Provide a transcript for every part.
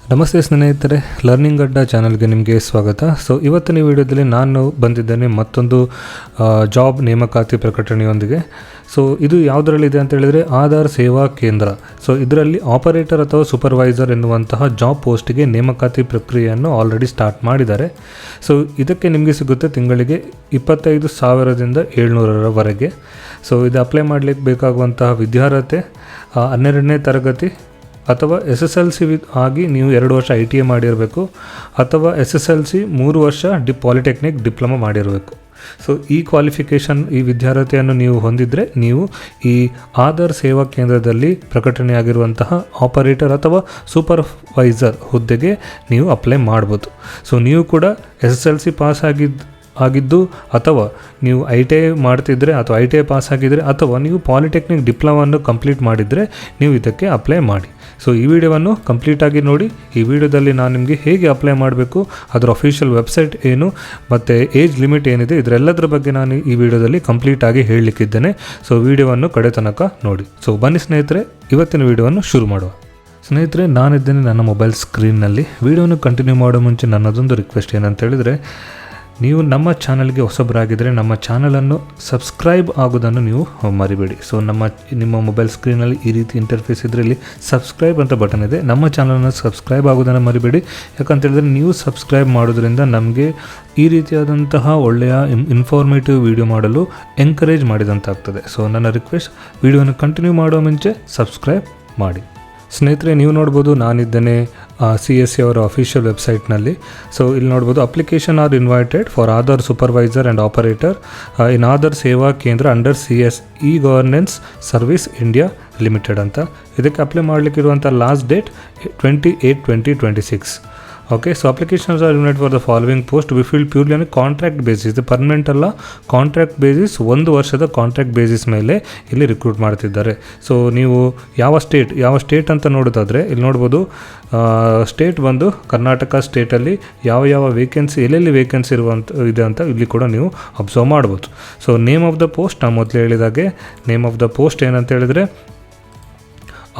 ನಮಸ್ತೆ ಸ್ನೇಹಿತರೆ, ಲರ್ನಿಂಗ್ ಅಡ್ಡಾ ಚಾನಲ್ಗೆ ನಿಮಗೆ ಸ್ವಾಗತ. ಸೊ ಇವತ್ತಿನ ವಿಡಿಯೋದಲ್ಲಿ ನಾನು ಬಂದಿದ್ದೇನೆ ಮತ್ತೊಂದು ಜಾಬ್ ನೇಮಕಾತಿ ಪ್ರಕಟಣೆಯೊಂದಿಗೆ. ಸೊ ಇದು ಯಾವುದರಲ್ಲಿದೆ ಅಂತ ಹೇಳಿದರೆ ಆಧಾರ್ ಸೇವಾ ಕೇಂದ್ರ. ಸೊ ಇದರಲ್ಲಿ ಆಪರೇಟರ್ ಅಥವಾ ಸೂಪರ್ವೈಸರ್ ಎನ್ನುವಂತಹ ಜಾಬ್ ಪೋಸ್ಟಿಗೆ ನೇಮಕಾತಿ ಪ್ರಕ್ರಿಯೆಯನ್ನು ಆಲ್ರೆಡಿ ಸ್ಟಾರ್ಟ್ ಮಾಡಿದ್ದಾರೆ. ಸೊ ಇದಕ್ಕೆ ನಿಮಗೆ ಸಿಗುತ್ತೆ ತಿಂಗಳಿಗೆ 25,000ದಿಂದ 700ರವರೆಗೆ. ಸೊ ಇದು ಅಪ್ಲೈ ಮಾಡಲಿಕ್ಕೆ ಬೇಕಾಗುವಂತಹ ವಿದ್ಯಾರ್ಹತೆ 12ನೇ ತರಗತಿ ಅಥವಾ SSLC ಆಗಿ ನೀವು 2 ವರ್ಷ ITA ಮಾಡಿರಬೇಕು, ಅಥವಾ SSLC 3 ವರ್ಷ ಪಾಲಿಟೆಕ್ನಿಕ್ ಡಿಪ್ಲೊಮಾ ಮಾಡಿರಬೇಕು. ಸೊ ಈ ಕ್ವಾಲಿಫಿಕೇಷನ್, ಈ ವಿದ್ಯಾರ್ಹತೆಯನ್ನು ನೀವು ಹೊಂದಿದರೆ ನೀವು ಈ ಆಧಾರ್ ಸೇವಾ ಕೇಂದ್ರದಲ್ಲಿ ಪ್ರಕಟಣೆಯಾಗಿರುವಂತಹ ಆಪರೇಟರ್ ಅಥವಾ ಸೂಪರ್ವೈಸರ್ ಹುದ್ದೆಗೆ ನೀವು ಅಪ್ಲೈ ಮಾಡ್ಬೋದು. ಸೊ ನೀವು ಕೂಡ SSLC ಪಾಸ್ ಆಗಿದ್ದು ಅಥವಾ ನೀವು ITA ಮಾಡ್ತಿದ್ರೆ ಅಥವಾ ITA ಪಾಸ್ ಆಗಿದ್ದರೆ ಅಥವಾ ನೀವು ಪಾಲಿಟೆಕ್ನಿಕ್ ಡಿಪ್ಲೊಮಾವನ್ನು ಕಂಪ್ಲೀಟ್ ಮಾಡಿದರೆ ನೀವು ಇದಕ್ಕೆ ಅಪ್ಲೈ ಮಾಡಿ. ಸೊ ಈ ವಿಡಿಯೋವನ್ನು ಕಂಪ್ಲೀಟಾಗಿ ನೋಡಿ. ಈ ವಿಡಿಯೋದಲ್ಲಿ ನಾನು ನಿಮಗೆ ಹೇಗೆ ಅಪ್ಲೈ ಮಾಡಬೇಕು, ಅದರ ಅಫಿಷಿಯಲ್ ವೆಬ್ಸೈಟ್ ಏನು ಮತ್ತು ಏಜ್ ಲಿಮಿಟ್ ಏನಿದೆ, ಇದರೆಲ್ಲದರ ಬಗ್ಗೆ ನಾನು ಈ ವಿಡಿಯೋದಲ್ಲಿ ಕಂಪ್ಲೀಟಾಗಿ ಹೇಳಲಿಕ್ಕಿದ್ದೇನೆ. ಸೊ ವಿಡಿಯೋವನ್ನು ಕಡೆ ತನಕ ನೋಡಿ. ಸೊ ಬನ್ನಿ ಸ್ನೇಹಿತರೆ, ಇವತ್ತಿನ ವಿಡಿಯೋವನ್ನು ಶುರು ಮಾಡುವ. ಸ್ನೇಹಿತರೆ, ನಾನಿದ್ದೇನೆ ನನ್ನ ಮೊಬೈಲ್ ಸ್ಕ್ರೀನ್ನಲ್ಲಿ. ವಿಡಿಯೋನ ಕಂಟಿನ್ಯೂ ಮಾಡೋ ಮುಂಚೆ ನನ್ನದೊಂದು ರಿಕ್ವೆಸ್ಟ್ ಏನಂತ ಹೇಳಿದರೆ, ನೀವು ನಮ್ಮ ಚಾನಲ್ಗೆ ಹೊಸಬರಾಗಿದ್ದರೆ ನಮ್ಮ ಚಾನಲನ್ನು ಸಬ್ಸ್ಕ್ರೈಬ್ ಆಗೋದನ್ನು ನೀವು ಮರಿಬೇಡಿ. ಸೊ ನಿಮ್ಮ ಮೊಬೈಲ್ ಸ್ಕ್ರೀನಲ್ಲಿ ಈ ರೀತಿ ಇಂಟರ್ಫೇಸ್ ಇದ್ದರೆ ಇಲ್ಲಿ ಸಬ್ಸ್ಕ್ರೈಬ್ ಅಂತ ಬಟನ್ ಇದೆ. ನಮ್ಮ ಚಾನಲನ್ನು ಸಬ್ಸ್ಕ್ರೈಬ್ ಆಗೋದನ್ನು ಮರಿಬೇಡಿ. ಯಾಕಂತೇಳಿದ್ರೆ ನೀವು ಸಬ್ಸ್ಕ್ರೈಬ್ ಮಾಡೋದ್ರಿಂದ ನಮಗೆ ಈ ರೀತಿಯಾದಂತಹ ಒಳ್ಳೆಯ ಇನ್ಫಾರ್ಮೇಟಿವ್ ವಿಡಿಯೋ ಮಾಡಲು ಎಂಕರೇಜ್ ಮಾಡಿದಂತಾಗ್ತದೆ. ಸೊ ನನ್ನ ರಿಕ್ವೆಸ್ಟ್, ವಿಡಿಯೋನ ಕಂಟಿನ್ಯೂ ಮಾಡೋ ಮುಂಚೆ ಸಬ್ಸ್ಕ್ರೈಬ್ ಮಾಡಿ. ಸ್ನೇಹಿತರೆ, ನೀವು ನೋಡ್ಬೋದು ನಾನಿದ್ದೇನೆ CSC ಅವರ ಅಫಿಷಿಯಲ್ ವೆಬ್ಸೈಟ್ನಲ್ಲಿ. ಸೊ ಇಲ್ಲಿ ನೋಡ್ಬೋದು, application are invited for Aadhaar supervisor and operator in Aadhaar Seva Kendra under CSE governance service India limited ಅಂತ. ಇದಕ್ಕೆ ಅಪ್ಲೈ ಮಾಡಲಿಕ್ಕಿರುವಂಥ last date 28/2026. Okay. So applications are invited for the following post be filled purely on contract basis. ಇದು permanent ಅಲ್ಲ, contract basis, 1 ವರ್ಷದ contract basis ಮೇಲೆ ಇಲ್ಲಿ recruit ಮಾಡ್ತಿದ್ದಾರೆ. So ನೀವು ಯಾವ ಸ್ಟೇಟ್ ಅಂತ ನೋಡೋದಾದರೆ ಇಲ್ಲಿ ನೋಡ್ಬೋದು, ಸ್ಟೇಟ್ ಬಂದು ಕರ್ನಾಟಕ ಸ್ಟೇಟಲ್ಲಿ ಯಾವ ವೇಕೆನ್ಸಿ, ಎಲ್ಲೆಲ್ಲಿ ವೇಕೆನ್ಸಿ ಇದೆ ಅಂತ ಇಲ್ಲಿ ಕೂಡ ನೀವು ಅಬ್ಸರ್ವ್ ಮಾಡ್ಬೋದು. So name of the post, ನಾನು ಮೊದಲು ಹೇಳಿದಾಗೆ ನೇಮ್ ಆಫ್ ದ ಪೋಸ್ಟ್ ಏನಂತ ಹೇಳಿದರೆ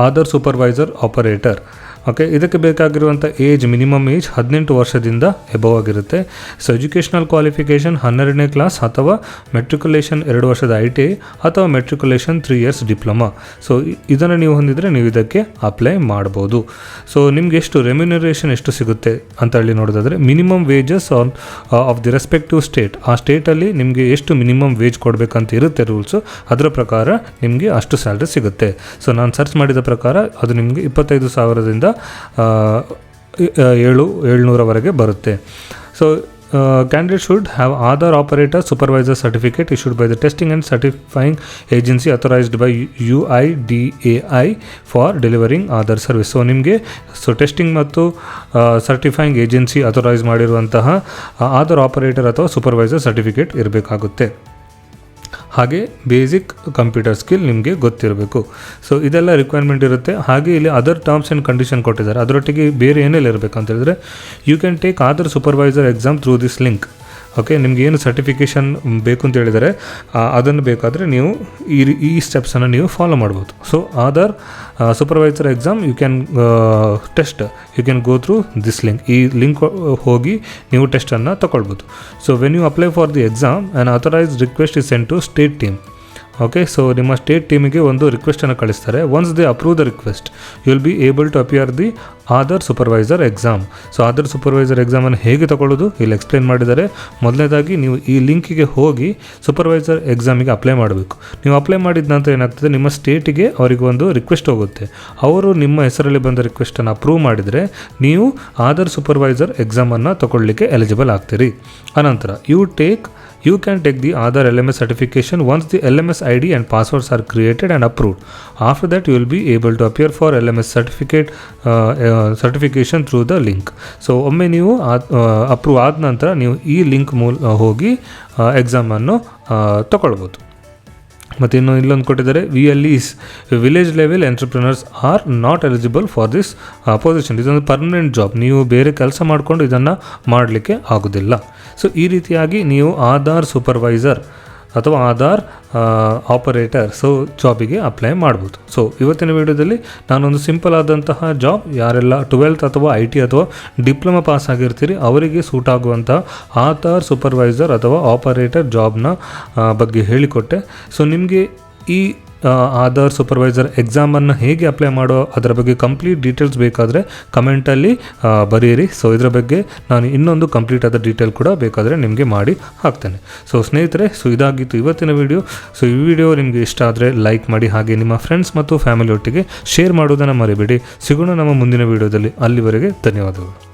ಆಧಾರ್ ಸೂಪರ್ವೈಸರ್ ಆಪರೇಟರ್. ಓಕೆ. ಇದಕ್ಕೆ ಬೇಕಾಗಿರುವಂಥ ಮಿನಿಮಮ್ ಏಜ್ 18 ವರ್ಷದಿಂದ ಎಬವ್ ಆಗಿರುತ್ತೆ. ಸೊ ಎಜುಕೇಷನಲ್ ಕ್ವಾಲಿಫಿಕೇಷನ್ 12ನೇ ಕ್ಲಾಸ್ ಅಥವಾ ಮೆಟ್ರಿಕ್ಯುಲೇಷನ್ 2 ವರ್ಷದ ITA ಅಥವಾ ಮೆಟ್ರಿಕ್ಯುಲೇಷನ್ 3 ಇಯರ್ಸ್ ಡಿಪ್ಲೊಮಾ. ಸೊ ಇದನ್ನು ನೀವು ಹೊಂದಿದರೆ ನೀವು ಇದಕ್ಕೆ ಅಪ್ಲೈ ಮಾಡ್ಬೋದು. ಸೊ ನಿಮ್ಗೆ ರೆಮ್ಯುನರೇಷನ್ ಎಷ್ಟು ಸಿಗುತ್ತೆ ಅಂತ ಹೇಳಿ ನೋಡೋದಾದರೆ, minimum wages of the respective state, ಆ ಸ್ಟೇಟಲ್ಲಿ ನಿಮಗೆ ಎಷ್ಟು ಮಿನಿಮಮ್ ವೇಜ್ ಕೊಡಬೇಕಂತ ಇರುತ್ತೆ ರೂಲ್ಸು, ಅದರ ಪ್ರಕಾರ ನಿಮಗೆ ಅಷ್ಟು ಸ್ಯಾಲ್ರಿ ಸಿಗುತ್ತೆ. ಸೊ ನಾನು ಸರ್ಚ್ ಮಾಡಿದ ಪ್ರಕಾರ ಅದು ನಿಮಗೆ 25,000ದಿಂದ 700ರವರೆಗೆ ಬರುತ್ತೆ. So candidate should have Aadhaar operator supervisor certificate issued by the testing and certifying agency authorized by UIDAI for delivering Aadhaar service. So ನಿಮಗೆ ಟೆಸ್ಟಿಂಗ್ ಮತ್ತು ಸರ್ಟಿಫೈಯಿಂಗ್ ಏಜೆನ್ಸಿ ಅಥರೈಸ್ ಮಾಡಿರುವಂತಹ ಆಧಾರ್ ಆಪರೇಟರ್ ಅಥವಾ ಸೂಪರ್ವೈಸರ್ ಸರ್ಟಿಫಿಕೇಟ್ ಇರಬೇಕಾಗುತ್ತೆ. ಹಾಗೆ ಬೇಸಿಕ್ ಕಂಪ್ಯೂಟರ್ ಸ್ಕಿಲ್ ನಿಮಗೆ ಗೊತ್ತಿರಬೇಕು. So ಇದೆಲ್ಲ requirement ಇರುತ್ತೆ. ಹಾಗೆ ಇಲ್ಲಿ ಅದರ್ ಟರ್ಮ್ಸ್ ಆ್ಯಂಡ್ ಕಂಡೀಷನ್ ಕೊಟ್ಟಿದ್ದಾರೆ. ಅದರೊಟ್ಟಿಗೆ ಬೇರೆ ಏನೆಲ್ಲ ಇರಬೇಕು ಅಂತ ಹೇಳಿದ್ರೆ, you can take Aadhaar supervisor exam through this link. Okay. ನಿಮ್ಗೆ ಏನು ಸರ್ಟಿಫಿಕೇಷನ್ ಬೇಕು ಅಂತ ಹೇಳಿದರೆ ಅದನ್ನು ಬೇಕಾದರೆ ನೀವು ಈ ಸ್ಟೆಪ್ಸನ್ನು ನೀವು ಫಾಲೋ ಮಾಡ್ಬೋದು. So Aadhaar supervisor exam you can go through this link. ಈ ಲಿಂಕ್ ಹೋಗಿ ನೀವು ಟೆಸ್ಟನ್ನು ತಗೊಳ್ಬೋದು. So when you apply for the exam an authorised request is sent to state team. Okay. So ನಿಮ್ಮ ಸ್ಟೇಟ್ ಟೀಮಿಗೆ ಒಂದು ರಿಕ್ವೆಸ್ಟನ್ನು ಕಳಿಸ್ತಾರೆ. Once they approve the request you will be able to appear the Aadhaar supervisor exam. So Aadhaar supervisor ಎಕ್ಸಾಮನ್ನು ಹೇಗೆ ತಗೊಳ್ಳೋದು ಇಲ್ಲಿ explain ಮಾಡಿದ್ದಾರೆ. ಮೊದಲನೇದಾಗಿ ನೀವು ಈ ಲಿಂಕಿಗೆ ಹೋಗಿ ಸೂಪರ್ವೈಸರ್ ಎಕ್ಸಾಮಿಗೆ ಅಪ್ಲೈ ಮಾಡಬೇಕು. ನೀವು ಅಪ್ಲೈ ಮಾಡಿದ ನಂತರ ಏನಾಗ್ತದೆ, ನಿಮ್ಮ ಸ್ಟೇಟಿಗೆ ಅವರಿಗೆ ಒಂದು ರಿಕ್ವೆಸ್ಟ್ ಹೋಗುತ್ತೆ. ಅವರು ನಿಮ್ಮ ಹೆಸರಲ್ಲಿ ಬಂದ ರಿಕ್ವೆಸ್ಟನ್ನು ಅಪ್ರೂವ್ ಮಾಡಿದರೆ ನೀವು ಆಧಾರ್ ಸೂಪರ್ವೈಸರ್ ಎಕ್ಸಾಮನ್ನು ತಗೊಳ್ಳಿಕ್ಕೆ ಎಲಿಜಿಬಲ್ ಆಗ್ತೀರಿ. ಅನಂತರ you can take the Aadhaar LMS certification once the LMS ID and passwords are created and approved. After that you will be able to appear for LMS certification through the link. So ಒಮ್ಮೆ ನೀವು approve ಆದ ನಂತರ ನೀವು ಈ link ಹೋಗಿ ಎಕ್ಸಾಮನ್ನು ತಗೊಳ್ಬೋದು. ಮತ್ತು ಇಲ್ಲೊಂದು ಕೊಟ್ಟಿದ್ದಾರೆ, VLEs village level entrepreneurs are not eligible for this position. ಇದೊಂದು ಪರ್ಮನೆಂಟ್ ಜಾಬ್, ನೀವು ಬೇರೆ ಕೆಲಸ ಮಾಡಿಕೊಂಡು ಇದನ್ನು ಮಾಡಲಿಕ್ಕೆ ಆಗೋದಿಲ್ಲ. ಸೊ ಈ ರೀತಿಯಾಗಿ ನೀವು ಆಧಾರ್ ಸೂಪರ್ವೈಸರ್ ಅಥವಾ ಆಧಾರ್ ಆಪರೇಟರ್ ಜಾಬಿಗೆ ಅಪ್ಲೈ ಮಾಡ್ಬೋದು. ಸೊ ಇವತ್ತಿನ ವಿಡಿಯೋದಲ್ಲಿ ನಾನೊಂದು ಸಿಂಪಲ್ ಆದಂತಹ ಜಾಬ್, ಯಾರೆಲ್ಲ 12th ಅಥವಾ IT ಅಥವಾ ಡಿಪ್ಲೊಮಾ ಪಾಸ್ ಆಗಿರ್ತೀರಿ ಅವರಿಗೆ ಸೂಟ್ ಆಗುವಂತಹ ಆಧಾರ್ ಸೂಪರ್ವೈಸರ್ ಅಥವಾ ಆಪರೇಟರ್ ಜಾಬ್ನ ಬಗ್ಗೆ ಹೇಳಿಕೊಟ್ಟೆ. ಸೊ ನಿಮಗೆ ಈ ಆಧಾರ್ ಸೂಪರ್ವೈಸರ್ ಎಕ್ಸಾಮನ್ನು ಹೇಗೆ ಅಪ್ಲೈ ಮಾಡೋ ಅದರ ಬಗ್ಗೆ ಕಂಪ್ಲೀಟ್ ಡೀಟೇಲ್ಸ್ ಬೇಕಾದರೆ ಕಮೆಂಟಲ್ಲಿ ಬರೆಯಿರಿ. ಸೊ ಇದರ ಬಗ್ಗೆ ನಾನು ಇನ್ನೊಂದು ಕಂಪ್ಲೀಟ್ ಆದ ಡೀಟೇಲ್ ಕೂಡ ಬೇಕಾದರೆ ನಿಮಗೆ ಮಾಡಿ ಹಾಕ್ತೇನೆ. ಸೊ ಸ್ನೇಹಿತರೆ, ಇದಾಗಿತ್ತು ಇವತ್ತಿನ ವಿಡಿಯೋ. ಈ ವಿಡಿಯೋ ನಿಮಗೆ ಇಷ್ಟ ಆದರೆ ಲೈಕ್ ಮಾಡಿ, ಹಾಗೆ ನಿಮ್ಮ ಫ್ರೆಂಡ್ಸ್ ಮತ್ತು ಫ್ಯಾಮಿಲಿ ಒಟ್ಟಿಗೆ ಶೇರ್ ಮಾಡೋದನ್ನು ಮರಿಬೇಡಿ. ಸಿಗೋಣ ನಮ್ಮ ಮುಂದಿನ ವಿಡಿಯೋದಲ್ಲಿ. ಅಲ್ಲಿವರೆಗೆ ಧನ್ಯವಾದಗಳು.